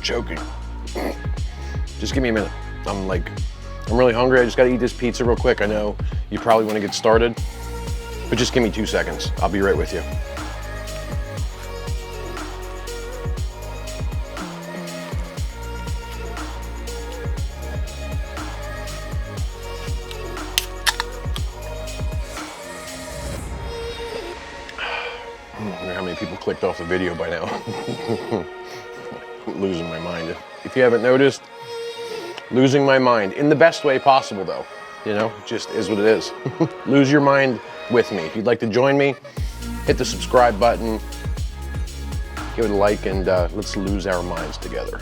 choking. Just give me a minute. I'm really hungry. I just gotta eat this pizza real quick. I know you probably wanna get started, but just give me 2 seconds. I'll be right with you. I wonder how many people clicked off the video by now. I'm losing my mind. If you haven't noticed, losing my mind in the best way possible though. You know, it just is what it is. Lose your mind with me. If you'd like to join me, hit the subscribe button, give it a like, and let's lose our minds together.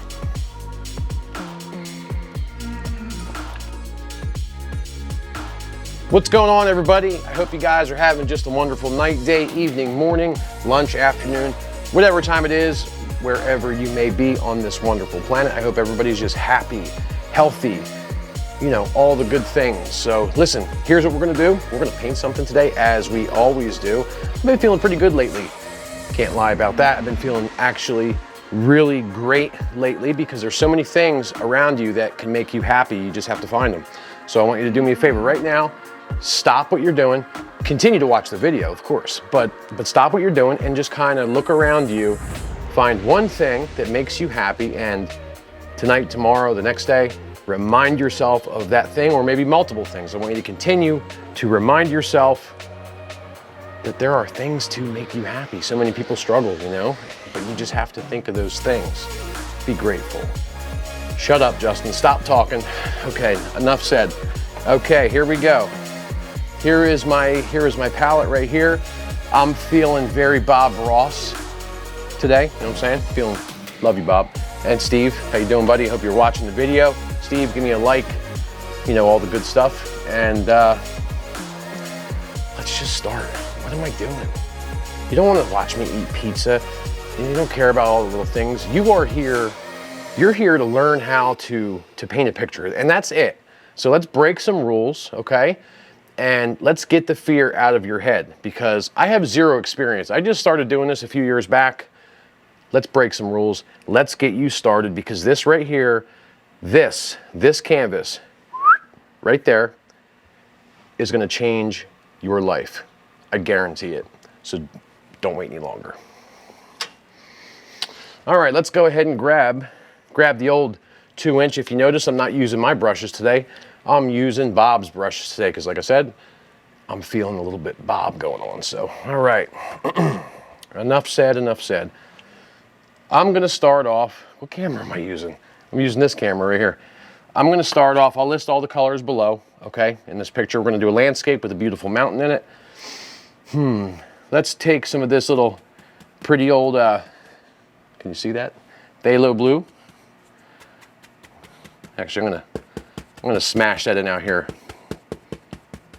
What's going on, everybody? I hope you guys are having just a wonderful night, day, evening, morning, lunch, afternoon, whatever time it is, wherever you may be on this wonderful planet. I hope everybody's just happy, healthy, you know, all the good things. So listen, here's what we're gonna do. We're gonna paint something today, as we always do. I've been feeling pretty good lately. Can't lie about that. I've been feeling actually really great lately because there's so many things around you that can make you happy. You just have to find them. So I want you to do me a favor right now. Stop what you're doing. Continue to watch the video, of course, but stop what you're doing and just kind of look around you. Find one thing that makes you happy, and tonight, tomorrow, the next day, remind yourself of that thing, or maybe multiple things. I want you to continue to remind yourself that there are things to make you happy. So many people struggle, you know, but you just have to think of those things. Be grateful. Shut up, Justin. Stop talking. Okay, enough said. Okay, here we go. Here is my palette right here. I'm feeling very Bob Ross today. You know what I'm saying? Love you, Bob. And Steve, how you doing, buddy? Hope you're watching the video. Steve, give me a like, you know, all the good stuff. And let's just start. What am I doing? You don't want to watch me eat pizza. You don't care about all the little things. You are here, you're here to learn how to paint a picture, and that's it. So let's break some rules, okay? And let's get the fear out of your head, because I have zero experience. I just started doing this a few years back. Let's break some rules. Let's get you started, because this right here, this canvas right there is gonna change your life. I guarantee it. So don't wait any longer. All right, let's go ahead and grab the old 2-inch. If you notice, I'm not using my brushes today. I'm using Bob's brushes today, because like I said, I'm feeling a little bit Bob going on. So, all right, enough said. I'm gonna start off, what camera am I using? I'm using this camera right here. I'm gonna start off, I'll list all the colors below, okay? In this picture, we're gonna do a landscape with a beautiful mountain in it. Let's take some of this little pretty old, can you see that? Phthalo blue. Actually, I'm gonna smash that in out here.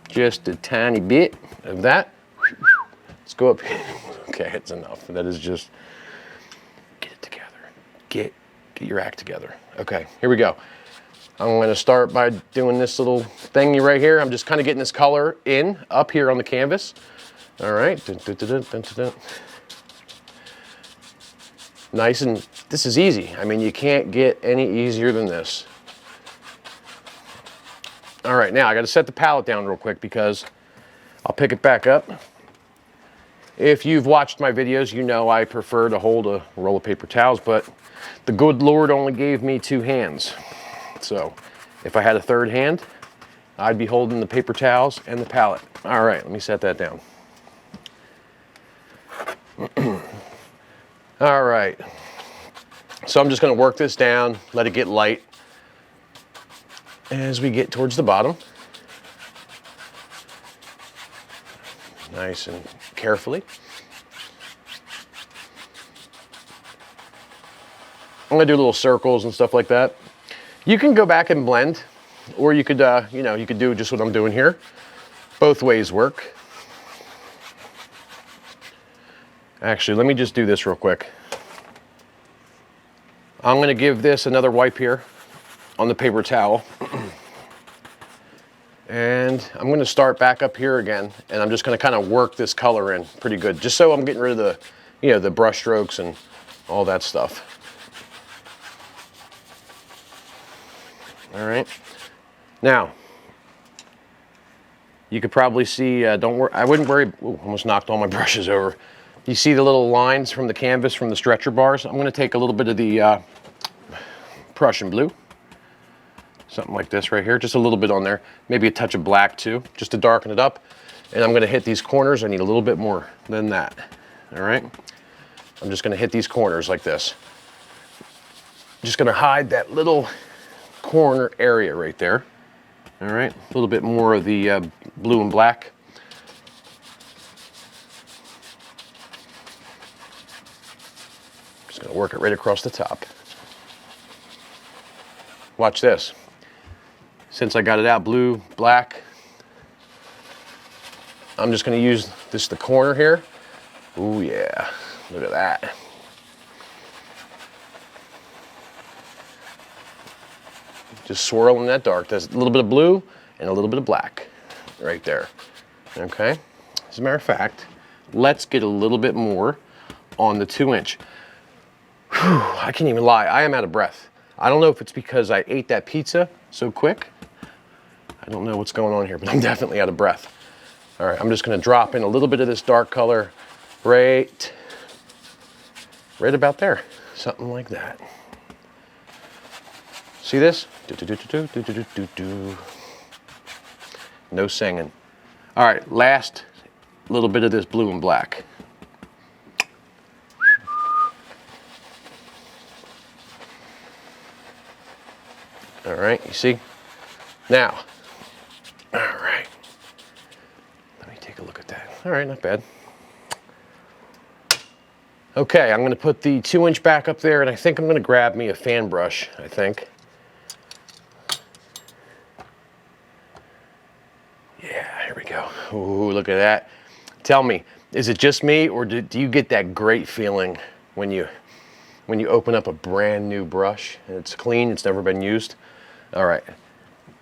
Just a tiny bit of that. Let's go up here. Okay, it's enough. That is just, get it together. Get your act together. Okay, here we go. I'm gonna start by doing this little thingy right here. I'm just kind of getting this color in, up here on the canvas. All right. Nice, and this is easy. I mean, you can't get any easier than this. All right, now I gotta set the palette down real quick, because I'll pick it back up. If you've watched my videos, you know I prefer to hold a roll of paper towels, but the good Lord only gave me 2 hands. So if I had a third hand, I'd be holding the paper towels and the palette. All right, let me set that down. All right, so I'm just gonna work this down, let it get light as we get towards the bottom. Nice and carefully. I'm gonna do little circles and stuff like that. You can go back and blend, or you could, you know, you could do just what I'm doing here. Both ways work. Actually, let me just do this real quick. I'm gonna give this another wipe here on the paper towel. And I'm gonna start back up here again, and I'm just gonna kind of work this color in pretty good, just so I'm getting rid of the, you know, the brush strokes and all that stuff. All right. Now, you could probably see, don't worry, I wouldn't worry, ooh, almost knocked all my brushes over. You see the little lines from the canvas from the stretcher bars? I'm gonna take a little bit of the Prussian blue, something like this right here, just a little bit on there, maybe a touch of black too, just to darken it up. And I'm gonna hit these corners. I need a little bit more than that, all right? I'm just gonna hit these corners like this. Just gonna hide that little corner area right there. All right, a little bit more of the blue and black. Just gonna work it right across the top. Watch this. Since I got it out blue, black, I'm just gonna use this, the corner here. Ooh yeah, look at that. Just swirl in that dark. There's a little bit of blue and a little bit of black right there. Okay, as a matter of fact, let's get a little bit more on the 2-inch. I can't even lie, I am out of breath. I don't know if it's because I ate that pizza so quick. I don't know what's going on here, but I'm definitely out of breath. All right, I'm just gonna drop in a little bit of this dark color right about there, something like that. See this? No singing. All right, last little bit of this blue and black. All right, you see? Now, all right. Let me take a look at that. All right, not bad. Okay, I'm gonna put the 2-inch back up there, and I think I'm gonna grab me a fan brush, I think. Yeah, here we go. Ooh, look at that. Tell me, is it just me, or do you get that great feeling when you open up a brand new brush and it's clean, it's never been used? All right,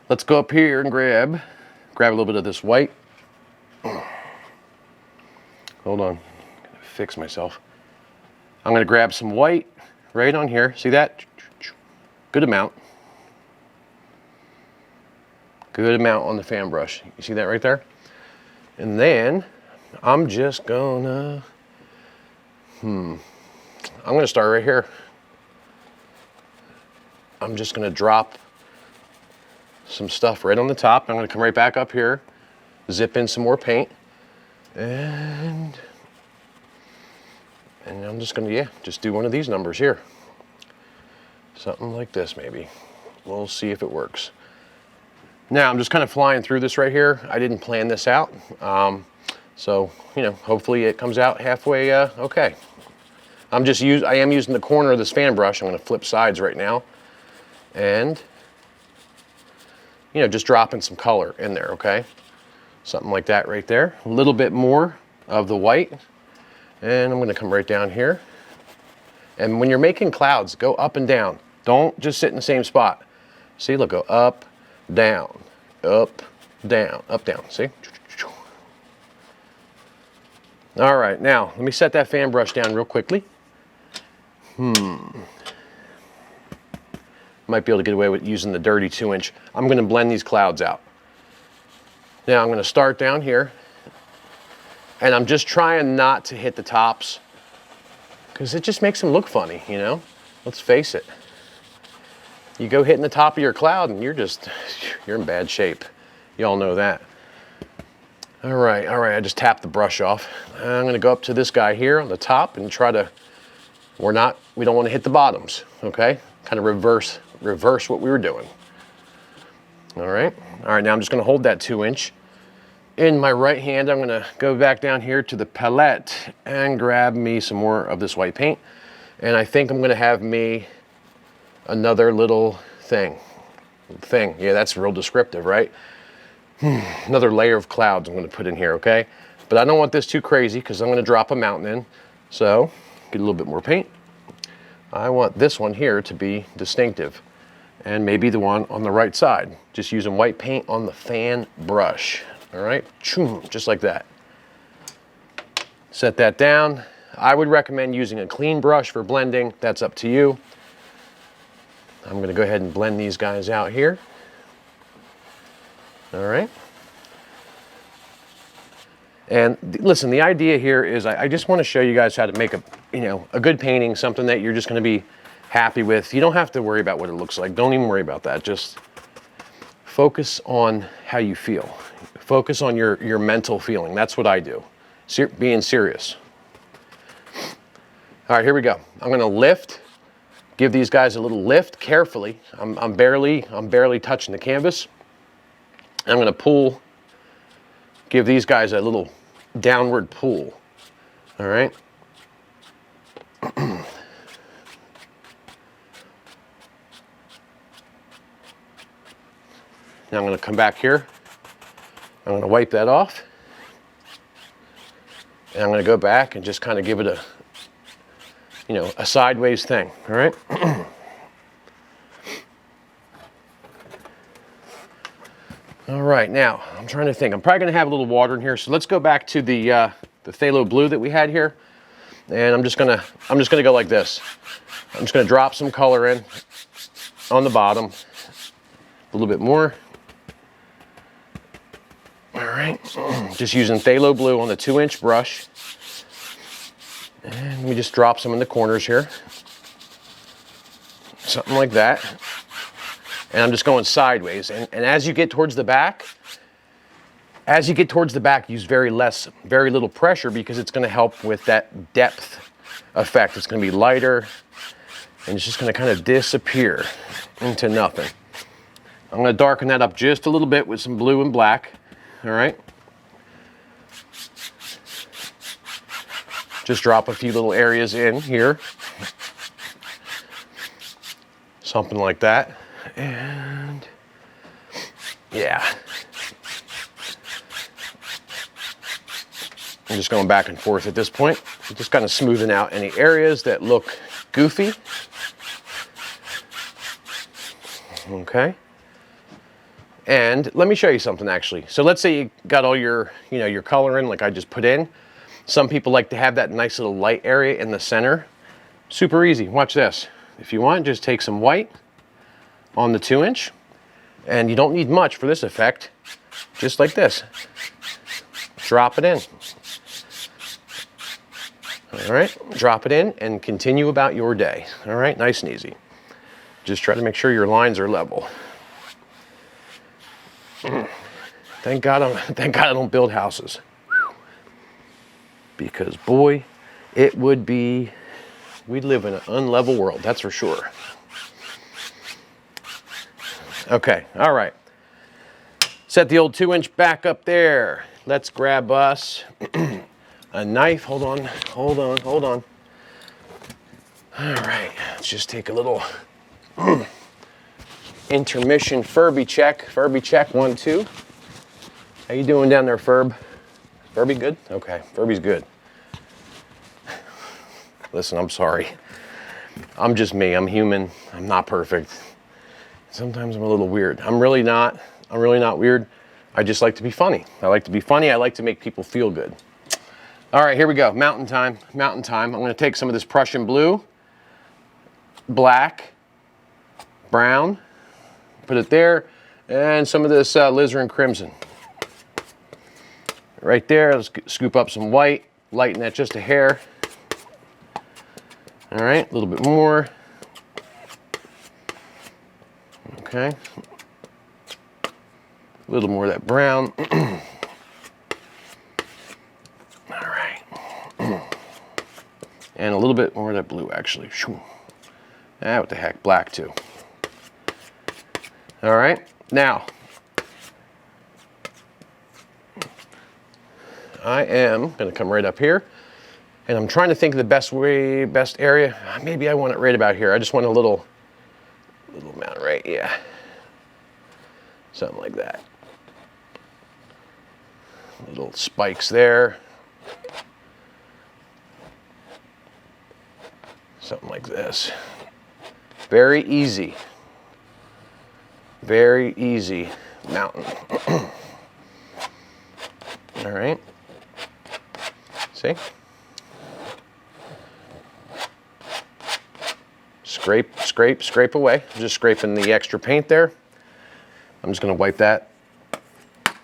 let's go up here and grab a little bit of this white. Hold on, I'm gonna fix myself. I'm gonna grab some white right on here. See that? Good amount. Good amount on the fan brush. You see that right there? And then I'm just gonna, I'm gonna start right here. I'm just gonna drop some stuff right on the top. I'm gonna come right back up here, zip in some more paint, and I'm just gonna, yeah, just do one of these numbers here. Something like this maybe. We'll see if it works. Now I'm just kind of flying through this right here. I didn't plan this out. So, you know, hopefully it comes out halfway okay. I am using the corner of this fan brush. I'm gonna flip sides right now. And, you know, just dropping some color in there, okay? Something like that right there. A little bit more of the white. And I'm gonna come right down here. And when you're making clouds, go up and down. Don't just sit in the same spot. See, look, go up, down, up, down, up, down, see? All right, now, let me set that fan brush down real quickly. Might be able to get away with using the dirty 2-inch. I'm gonna blend these clouds out. Now I'm gonna start down here, and I'm just trying not to hit the tops, because it just makes them look funny, you know? Let's face it. You go hitting the top of your cloud and you're in bad shape. You all know that. All right, I just tapped the brush off. I'm gonna go up to this guy here on the top and try to, we don't wanna hit the bottoms, okay? Kind of reverse what we were doing. All right, now I'm just gonna hold that 2-inch. In my right hand, I'm gonna go back down here to the palette and grab me some more of this white paint. And I think I'm gonna have me another little thing. Yeah, that's real descriptive, right? Another layer of clouds I'm gonna put in here, okay? But I don't want this too crazy because I'm gonna drop a mountain in. So, get a little bit more paint. I want this one here to be distinctive. And maybe the one on the right side. Just using white paint on the fan brush. All right, just like that. Set that down. I would recommend using a clean brush for blending. That's up to you. I'm going to go ahead and blend these guys out here. All right. And listen, the idea here is I just want to show you guys how to make a good painting, something that you're just going to be happy with. You don't have to worry about what it looks like. Don't even worry about that. Just focus on how you feel. Focus on your mental feeling. That's what I do. Being serious. All right, here we go. I'm going to lift. Give these guys a little lift carefully. I'm barely touching the canvas. I'm going to pull. Give these guys a little downward pull. All right. Now I'm going to come back here. I'm going to wipe that off. And I'm going to go back and just kind of give it a sideways thing. All right. All right, now I'm trying to think. I'm probably going to have a little water in here, so let's go back to the phthalo blue that we had here, and I'm just gonna go like this. I'm just gonna drop some color in on the bottom, a little bit more. All right, just using phthalo blue on the 2-inch brush, and we just drop some in the corners here, something like that. And I'm just going sideways. And as you get towards the back, use very little pressure, because it's going to help with that depth effect. It's going to be lighter, and it's just going to kind of disappear into nothing. I'm going to darken that up just a little bit with some blue and black. All right. Just drop a few little areas in here. Something like that. And yeah, I'm just going back and forth at this point. Just kind of smoothing out any areas that look goofy. Okay. And let me show you something actually. So let's say you got all your color in, like I just put in. Some people like to have that nice little light area in the center. Super easy. Watch this. If you want, just take some white on the 2-inch, and you don't need much for this effect. Just like this. Drop it in. All right, drop it in and continue about your day. All right, nice and easy. Just try to make sure your lines are level. Thank God I don't build houses. Because boy, we'd live in an unlevel world, that's for sure. Okay, all right. Set the old 2-inch back up there. Let's grab us a knife. Hold on. All right, let's just take a little intermission Furby check. Furby check, 1, 2. How you doing down there, Furb? Furby good? Okay, Furby's good. Listen, I'm sorry. I'm just me, I'm human, I'm not perfect. Sometimes I'm a little weird. I'm really not weird. I just like to be funny. I like to be funny. I like to make people feel good. All right, here we go. Mountain time. I'm going to take some of this Prussian blue, black, brown, put it there, and some of this Alizarin crimson. Right there, let's scoop up some white, lighten that just a hair. All right, a little bit more. Okay. A little more of that brown. All right. And a little bit more of that blue, actually. Ah, what the heck, black too. All right, now, I am gonna come right up here, and I'm trying to think of the best area. Maybe I want it right about here. I just want a little amount, right? Yeah. Something like that. Little spikes there. Something like this. Very easy. Very easy mountain. All right. See? scrape, scrape, scrape away. I'm just scraping the extra paint there. I'm just gonna wipe that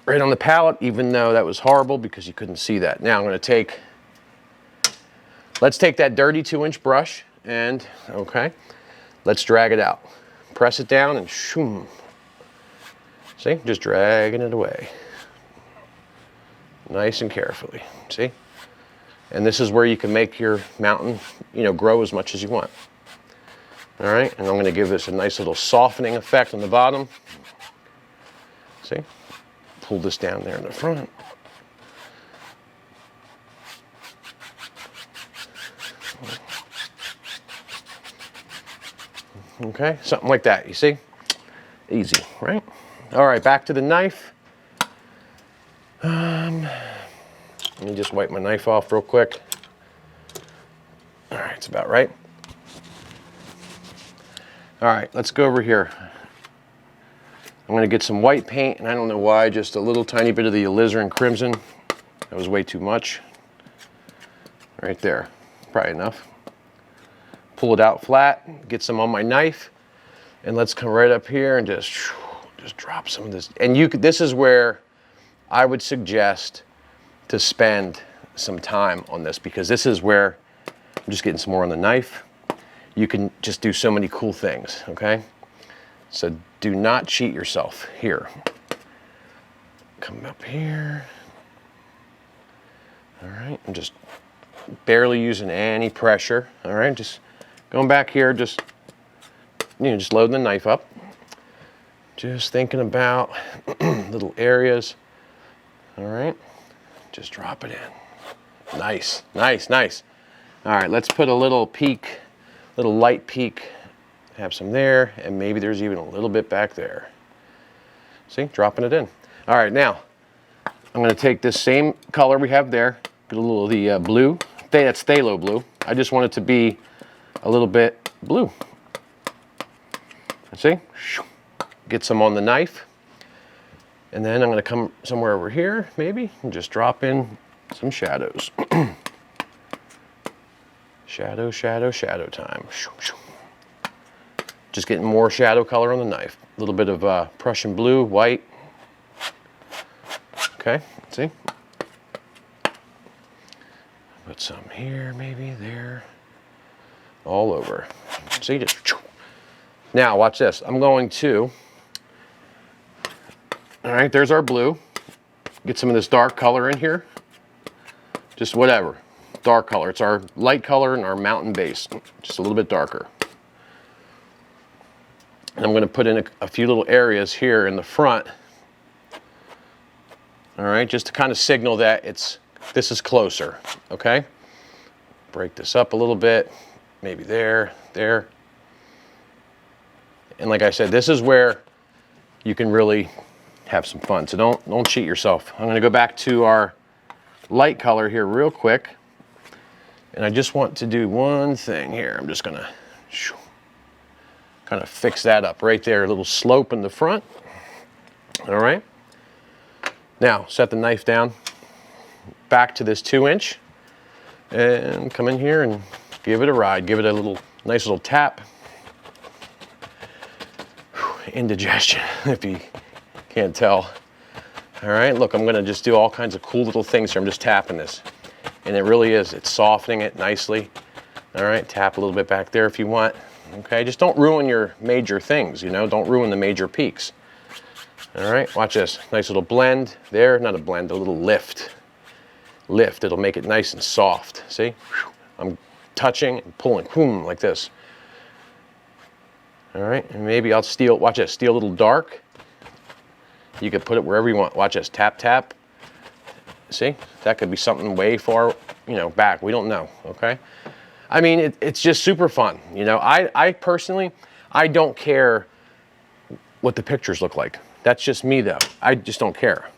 right on the palette, even though that was horrible because you couldn't see that. Now I'm gonna take, let's take that dirty 2-inch brush and, okay, let's drag it out. Press it down and shoom. See, just dragging it away. Nice and carefully, see? And this is where you can make your mountain, you know, grow as much as you want. All right, and I'm gonna give this a nice little softening effect on the bottom. See? Pull this down there in the front. Okay, something like that, you see? Easy, right? All right, back to the knife. Let me just wipe my knife off real quick. All right, it's about right. All right, let's go over here. I'm gonna get some white paint, and I don't know why, just a little tiny bit of the Alizarin crimson. That was way too much. Right there, probably enough. Pull it out flat, get some on my knife, and let's come right up here and just drop some of this. And this is where I would suggest to spend some time on this, because this is where I'm just getting some more on the knife. You can just do so many cool things, okay? So do not cheat yourself here. Come up here. All right, I'm just barely using any pressure. All right, just going back here, just, you know, just loading the knife up. Just thinking about little areas. All right, just drop it in. Nice, nice, nice. All right, let's put a little peak, little light peak. Have some there, and maybe there's even a little bit back there. See, dropping it in. All right, now I'm gonna take this same color we have there, get a little of the blue. That's phthalo blue. I just want it to be a little bit blue. See, get some on the knife. And then I'm gonna come somewhere over here, maybe, and just drop in some shadows. Shadow, shadow, shadow time. Just getting more shadow color on the knife. A little bit of Prussian blue, white. Okay, see? Put some here, maybe there. All over. See, just. Now, watch this. I'm going to, all right, there's our blue. Get some of this dark color in here. Just whatever, dark color. It's our light color and our mountain base. Just a little bit darker. And I'm gonna put in a few little areas here in the front. All right, just to kind of signal that this is closer, okay? Break this up a little bit, maybe there, there. And like I said, this is where you can really have some fun. So don't cheat yourself. I'm gonna go back to our light color here real quick. And I just want to do one thing here. I'm just gonna kind of fix that up right there, a little slope in the front. All right. Now set the knife down, back to this 2-inch, and come in here and give it a ride. Give it a little, nice little tap. Indigestion, if you can't tell. All right, look, I'm gonna just do all kinds of cool little things here. I'm just tapping this, and it really is, it's softening it nicely. All right, tap a little bit back there if you want. Okay, just don't ruin your major things, you know, don't ruin the major peaks. All right, watch this, nice little blend there, not a blend, a little lift. Lift, it'll make it nice and soft, see? I'm touching and pulling, boom, like this. All right, and maybe I'll steal, watch this, steal a little dark. You could put it wherever you want. Watch this, tap, tap. See, that could be something way far, you know, back, we don't know, okay? I mean, it's just super fun, you know. I personally, I don't care what the pictures look like. That's just me though, I just don't care.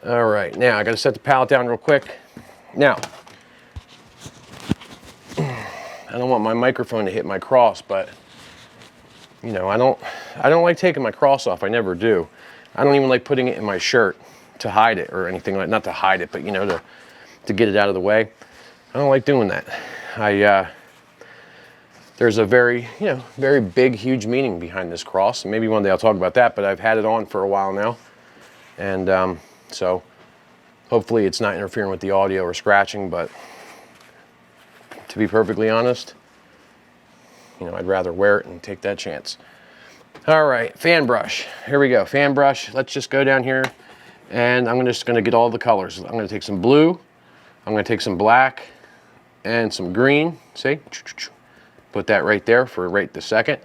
All right, now I gotta set the palette down real quick. Now, I don't want my microphone to hit my cross, but you know, I don't like taking my cross off, I never do. I don't even like putting it in my shirt to hide it or anything like, not to hide it, but you know, to get it out of the way. I don't like doing that. there's a very, very big, huge meaning behind this cross. And maybe one day I'll talk about that, but I've had it on for a while now. And so hopefully it's not interfering with the audio or scratching, but to be perfectly honest, I'd rather wear it and take that chance. All right, fan brush. Here we go, fan brush. Let's just go down here, and I'm just gonna get all the colors. I'm gonna take some blue, I'm gonna take some black, and some green, see? Put that right there for right this second.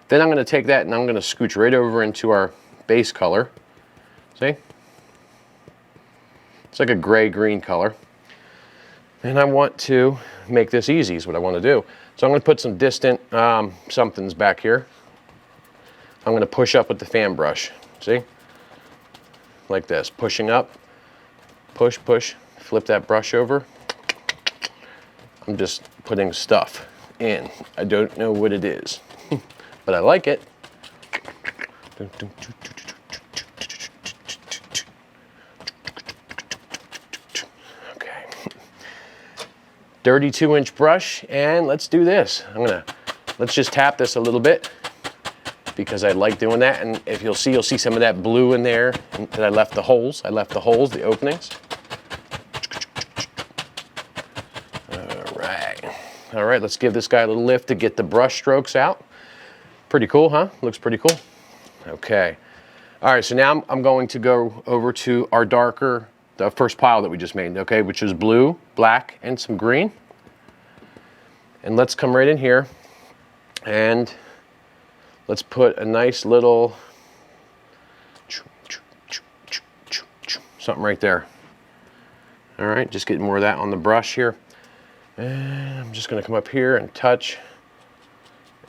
Then I'm gonna take that and I'm gonna scooch right over into our base color, see? It's like a gray-green color. And I want to make this easy is what I want to do. So I'm going to put some distant somethings back here. I'm going to push up with the fan brush, see? Like this, pushing up, push, push, flip that brush over. I'm just putting stuff in. I don't know what it is, but I like it. Dirty 2-inch brush, and let's do this. Let's just tap this a little bit because I like doing that. And if you'll see some of that blue in there that I left the holes. The openings. All right, let's give this guy a little lift to get the brush strokes out. Pretty cool, huh? Looks pretty cool. Okay. All right, so now I'm going to go over to our darker, the first pile that we just made, okay, which is blue, black, and some green. And let's come right in here and let's put a nice little something right there. All right, just getting more of that on the brush here. And I'm just gonna come up here and touch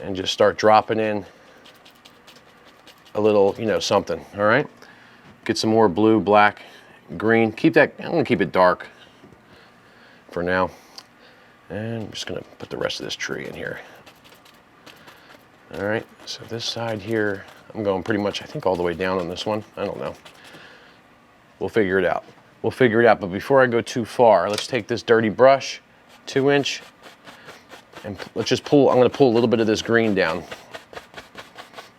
and just start dropping in a little, something, all right? Get some more blue, black, green. Keep that, I'm gonna keep it dark for now. And I'm just gonna put the rest of this tree in here. All right, so this side here, I'm going pretty much, I think, all the way down on this one. I don't know. We'll figure it out. But before I go too far, let's take this dirty brush, 2-inch, and let's just pull, I'm gonna pull a little bit of this green down.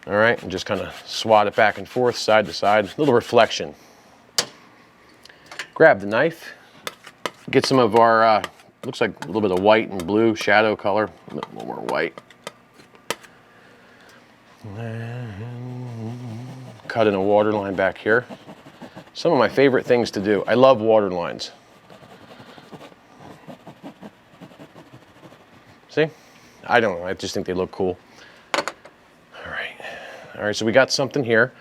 All right, and just kind of swat it back and forth, side to side, a little reflection. Grab the knife, get some of our, looks like a little bit of white and blue shadow color, a little more white. Cut in a water line back here. Some of my favorite things to do. I love water lines. See? I don't know, I just think they look cool. All right, so we got something here.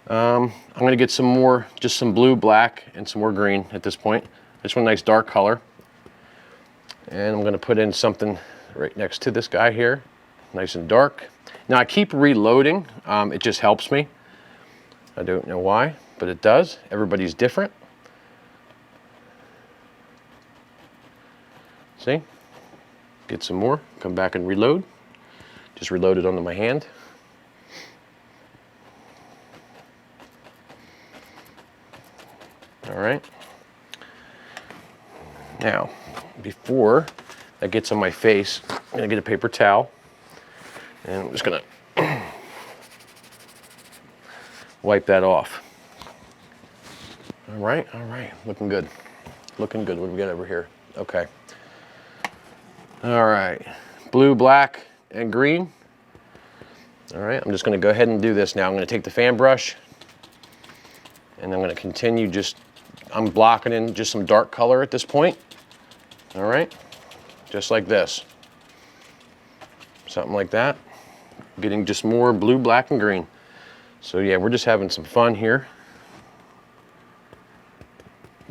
I'm gonna get some more, just some blue, black, and some more green at this point. I just want a nice dark color. And I'm gonna put in something right next to this guy here, nice and dark. Now I keep reloading, it just helps me. I don't know why, but it does. Everybody's different. See? Get some more, come back and reload. Just reload it onto my hand. All right. Now, before that gets on my face, I'm gonna get a paper towel, and I'm just gonna wipe that off. All right, looking good. Looking good. What do we got over here? Okay. All right, blue, black, and green. All right, I'm just gonna go ahead and do this now. I'm gonna take the fan brush, and I'm gonna continue just, I'm blocking in just some dark color at this point. All right, just like this. Something like that. Getting just more blue, black, and green. So yeah, we're just having some fun here.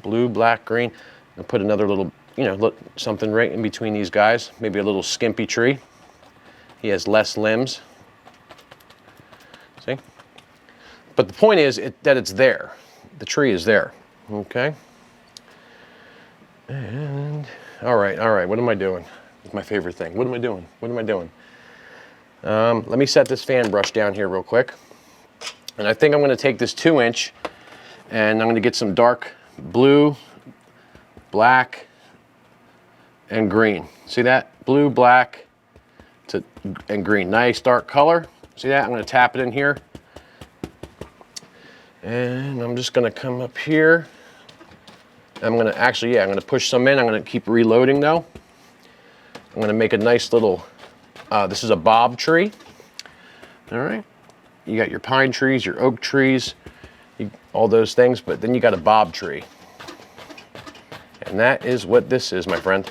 Blue, black, green. And put another little, something right in between these guys. Maybe a little skimpy tree. He has less limbs. See? But the point is that it's there. The tree is there. Okay. And all right. What am I doing? It's my favorite thing. What am I doing? Let me set this fan brush down here real quick. And I think I'm going to take this 2-inch and I'm going to get some dark blue, black, and green. See that? Blue, black, and green. Nice dark color. See that? I'm going to tap it in here. And I'm just going to come up here. I'm going to actually, yeah, I'm going to push some in. I'm going to keep reloading though. I'm going to make a nice little, this is a bob tree. All right. You got your pine trees, your oak trees, all those things, but then you got a bob tree. And that is what this is, my friend.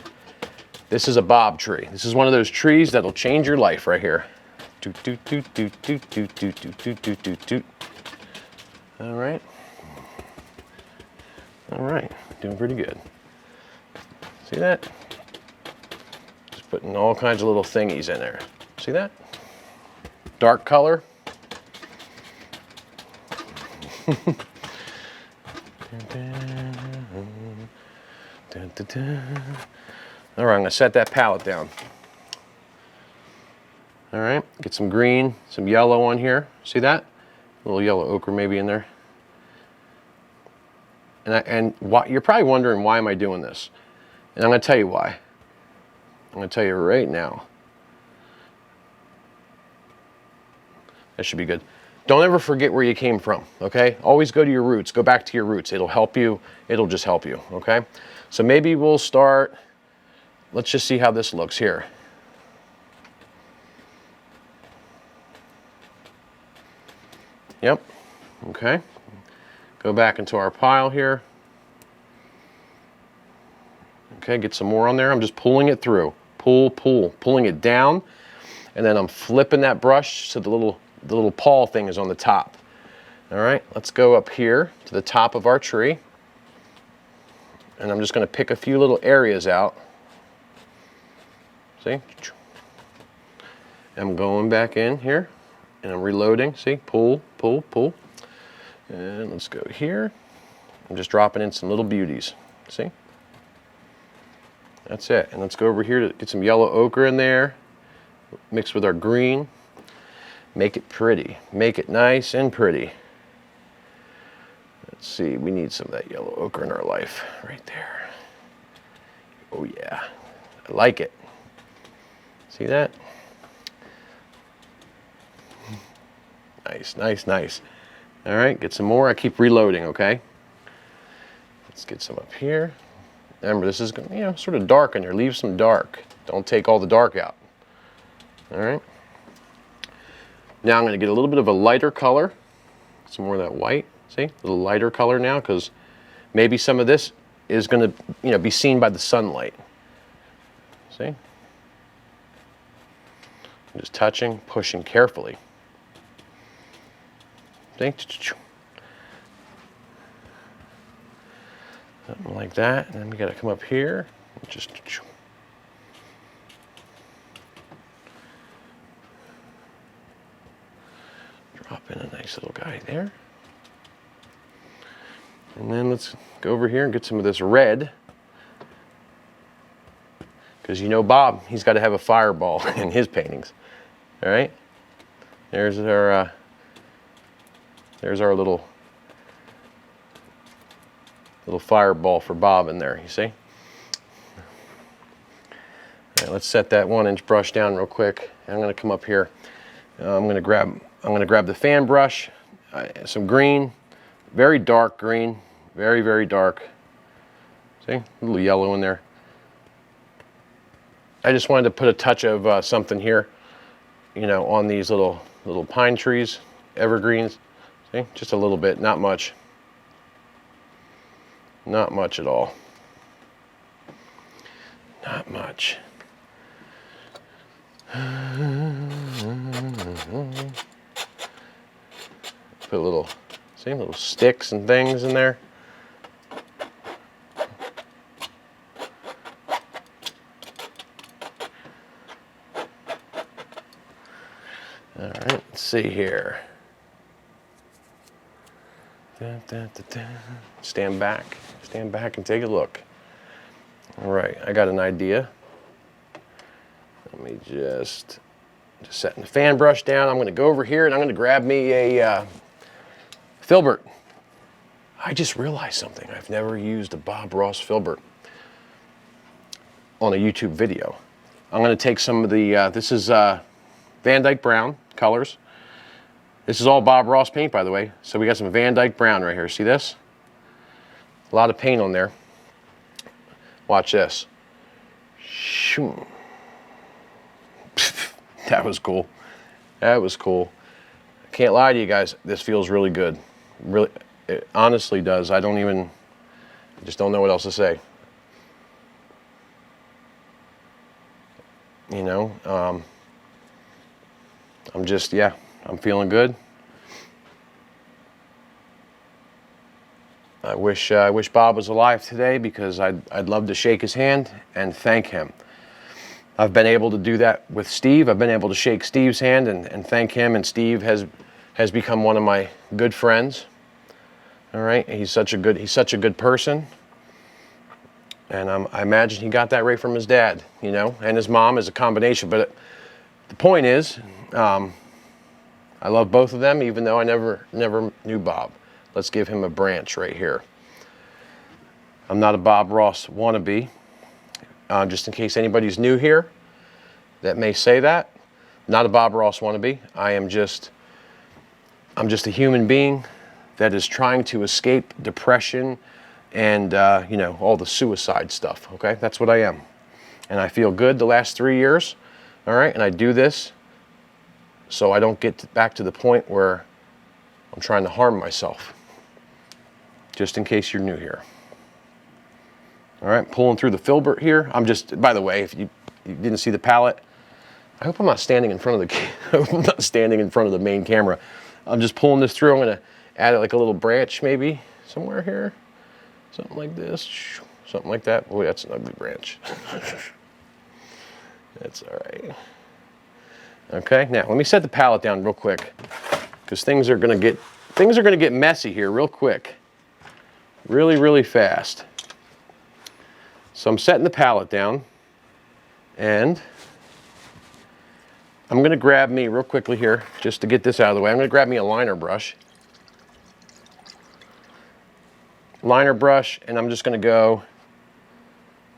This is a bob tree. This is one of those trees that'll change your life right here. Doot, doot, doot, doot, doot, doot, doot, doot, doot, doot, doot, doot. All right. All right, doing pretty good. See that? Just putting all kinds of little thingies in there. See that? Dark color. All right, I'm gonna set that palette down. All right, get some green, some yellow on here. See that? A little yellow ochre maybe in there. And you're probably wondering, why am I doing this? And I'm gonna tell you why. I'm gonna tell you right now. That should be good. Don't ever forget where you came from, okay? Always go to your roots, go back to your roots. It'll help you, it'll just help you, okay? So maybe we'll start, let's just see how this looks here. Yep, okay. Go back into our pile here. Okay, get some more on there. I'm just pulling it through. Pulling it down. And then I'm flipping that brush so the little paw thing is on the top. All right, let's go up here to the top of our tree. And I'm just gonna pick a few little areas out. See? I'm going back in here and I'm reloading. See, pull. And let's go here. I'm just dropping in some little beauties. See? That's it. And let's go over here to get some yellow ochre in there. Mix with our green. Make it pretty. Make it nice and pretty. Let's see, we need some of that yellow ochre in our life. Right there. Oh yeah. I like it. See that? Nice. All right, get some more. I keep reloading, okay? Let's get some up here. Remember, this is, you know, sort of dark in here. Leave some dark. Don't take all the dark out. All right. Now I'm going to get a little bit of a lighter color. Some more of that white. See, a little lighter color now, because maybe some of this is going to, you know, be seen by the sunlight. See? I'm just touching, pushing carefully. See? Something like that, and then we got to come up here and just drop in a nice little guy there. And then let's go over here and get some of this red, because you know Bob, he's got to have a fireball in his paintings. All right, there's our little fireball for Bob in there, you see? All right, let's set that 1-inch brush down real quick. I'm gonna come up here. I'm gonna grab the fan brush, some green, very dark green, very dark. See, a little yellow in there. I just wanted to put a touch of something here, you know, on these little pine trees, evergreens. See, just a little bit, not much. Not much at all. Not much. Put a little, see, little sticks and things in there. All right, let's see here. Stand back and take a look. All right, I got an idea. Let me just setting the fan brush down. I'm going to go over here and I'm going to grab me a filbert. I just realized something. I've never used a Bob Ross filbert on a YouTube video. I'm going to take some of the, this is Van Dyke Brown colors. This is all Bob Ross paint, by the way. So we got some Van Dyke Brown right here. See this? A lot of paint on there. Watch this. Shoo. That was cool. That was cool. I can't lie to you guys. This feels really good. Really, it honestly does. I just don't know what else to say. You know, I'm feeling good. I wish Bob was alive today, because I'd love to shake his hand and thank him. I've been able to do that with Steve. I've been able to shake Steve's hand and thank him, and Steve has become one of my good friends. All right, he's such a good person. And I imagine he got that right from his dad, you know, and his mom is a combination. But the point is, I love both of them, even though I never knew Bob. Let's give him a branch right here. I'm not a Bob Ross wannabe. Just in case anybody's new here that may say that, not a Bob Ross wannabe. I'm just a human being that is trying to escape depression and you know, all the suicide stuff. Okay, that's what I am, and I feel good the last 3 years. All right, and I do this so I don't get back to the point where I'm trying to harm myself. Just in case you're new here. All right, pulling through the filbert here. I'm just, by the way, if you didn't see the palette, I hope I'm not standing in front of the I hope I'm not standing in front of the main camera. I'm just pulling this through. I'm gonna add it like a little branch, maybe somewhere here. Something like this, something like that. Boy, that's an ugly branch. That's all right. Okay, now let me set the palette down real quick, because things are gonna get messy here real quick, really fast. So I'm setting the palette down, and I'm gonna grab me real quickly here, just to get this out of the way. I'm gonna grab me a liner brush. And I'm just going to go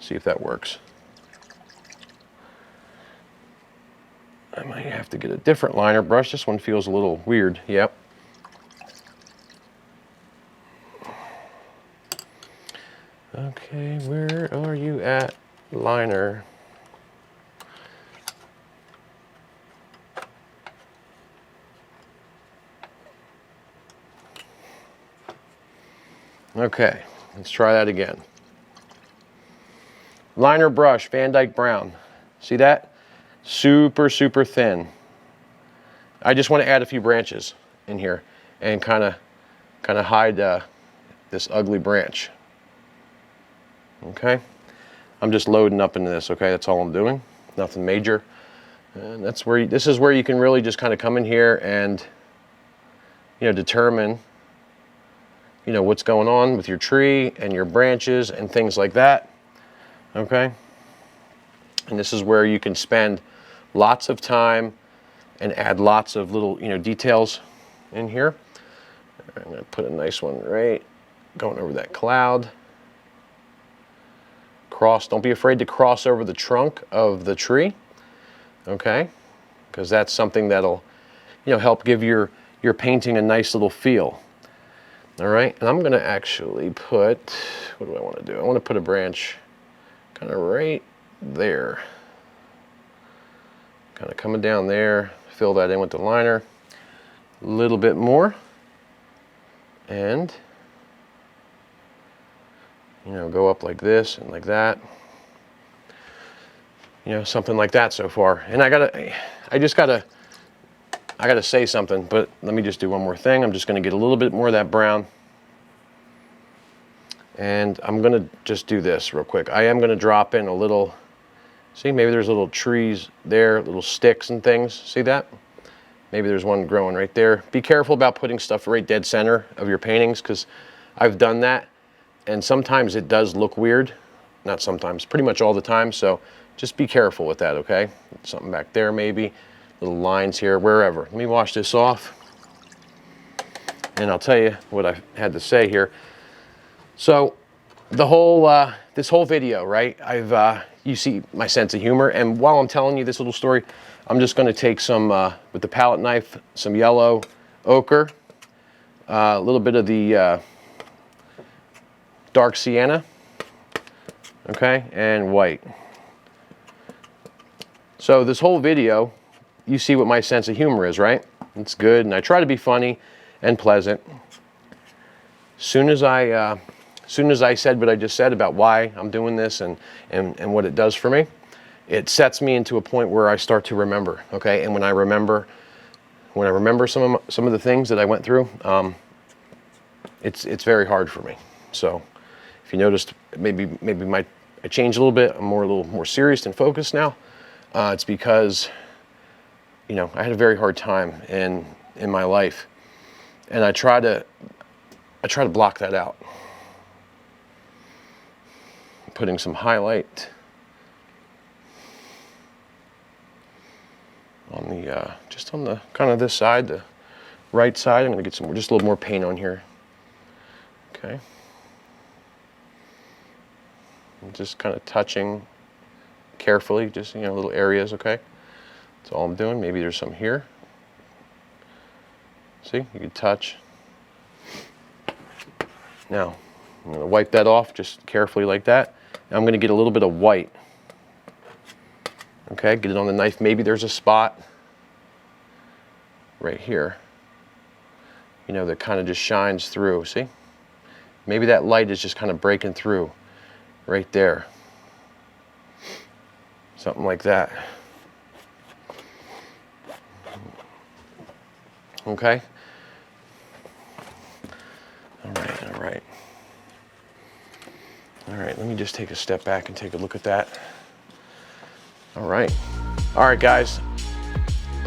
see if that works. I might have to get a different liner brush. This one feels a little weird. Yep. Okay, where are you at, liner? Okay, let's try that again. Liner brush, Van Dyke Brown. See that? Super thin. I just want to add a few branches in here and kind of hide this ugly branch. Okay, I'm just loading up into this. Okay, that's all I'm doing. Nothing major. And that's where this is where you can really just kind of come in here and, you know, determine, you know, what's going on with your tree and your branches and things like that. Okay, and this is where you can spend lots of time and add lots of little, you know, details in here. I'm going to put a nice one right going over that cloud. Don't be afraid to cross over the trunk of the tree. Okay, because that's something that'll, you know, help give your painting a nice little feel. All right, and I'm going to actually put, what do I want to do? I want to put a branch kind of right there. Kind of coming down there, fill that in with the liner a little bit more. And, you know, go up like this and like that. You know, something like that so far. And I gotta say something, but let me just do one more thing. I'm just gonna get a little bit more of that brown. And I'm gonna just do this real quick. I am gonna drop in a little, see, maybe there's little trees there, little sticks and things. See that? Maybe there's one growing right there. Be careful about putting stuff right dead center of your paintings, because I've done that, and sometimes it does look weird. Not sometimes, pretty much all the time, so just be careful with that, okay? Something back there maybe, little lines here, wherever. Let me wash this off, and I'll tell you what I had to say here. So the whole, this whole video, right, I've you see my sense of humor. And while I'm telling you this little story, I'm just going to take some, with the palette knife, some yellow ochre, a little bit of the dark sienna, okay, and white. So this whole video, you see what my sense of humor is, right? It's good, and I try to be funny and pleasant. Soon as I said what I just said about why I'm doing this and what it does for me, it sets me into a point where I start to remember, okay? And when I remember some of the things that I went through, it's very hard for me. So if you noticed, maybe I changed a little bit. I'm a little more serious and focused now. It's because, you know, I had a very hard time in my life, and I try to block that out. I'm putting some highlight on the just on the kind of this side, the right side. I'm going to get some just a little more paint on here. Okay. I'm just kind of touching carefully, just, you know, little areas, okay? That's all I'm doing. Maybe there's some here. See, you can touch. Now, I'm going to wipe that off just carefully like that. Now I'm going to get a little bit of white. Okay, get it on the knife. Maybe there's a spot right here, you know, that kind of just shines through, see? Maybe that light is just kind of breaking through right there. Something like that. Okay? All right. All right, let me just take a step back and take a look at that. All right, guys.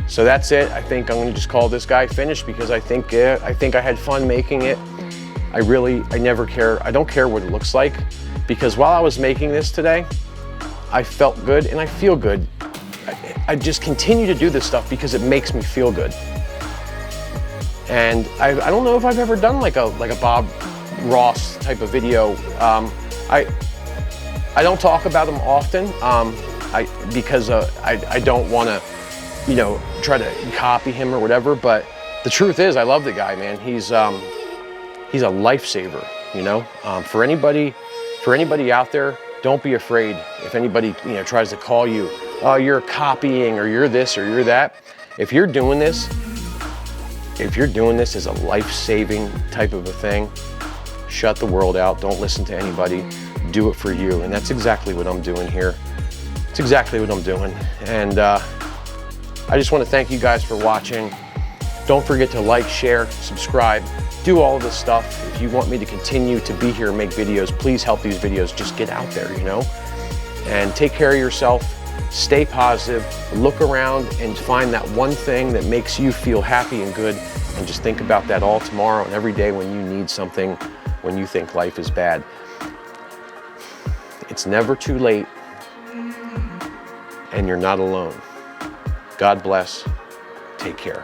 So that's it. I think I'm gonna just call this guy finished because I think I had fun making it. I never care. I don't care what it looks like, because while I was making this today, I felt good and I feel good. I just continue to do this stuff because it makes me feel good. And I don't know if I've ever done like a Bob Ross type of video. I don't talk about him often because I don't want to, you know, try to copy him or whatever. But the truth is, I love the guy, man. He's a lifesaver, you know. For anybody out there, don't be afraid if anybody, you know, tries to call you, oh, you're copying or you're this or you're that. If you're doing this as a life-saving type of a thing, shut the world out. Don't listen to anybody. Do it for you. And that's exactly what I'm doing here. It's exactly what I'm doing. And I just want to thank you guys for watching. Don't forget to like, share, subscribe, do all of this stuff. If you want me to continue to be here and make videos, please help these videos just get out there, you know? And take care of yourself, stay positive, look around and find that one thing that makes you feel happy and good, and just think about that all tomorrow and every day when you need something, when you think life is bad. It's never too late, and you're not alone. God bless. Take care.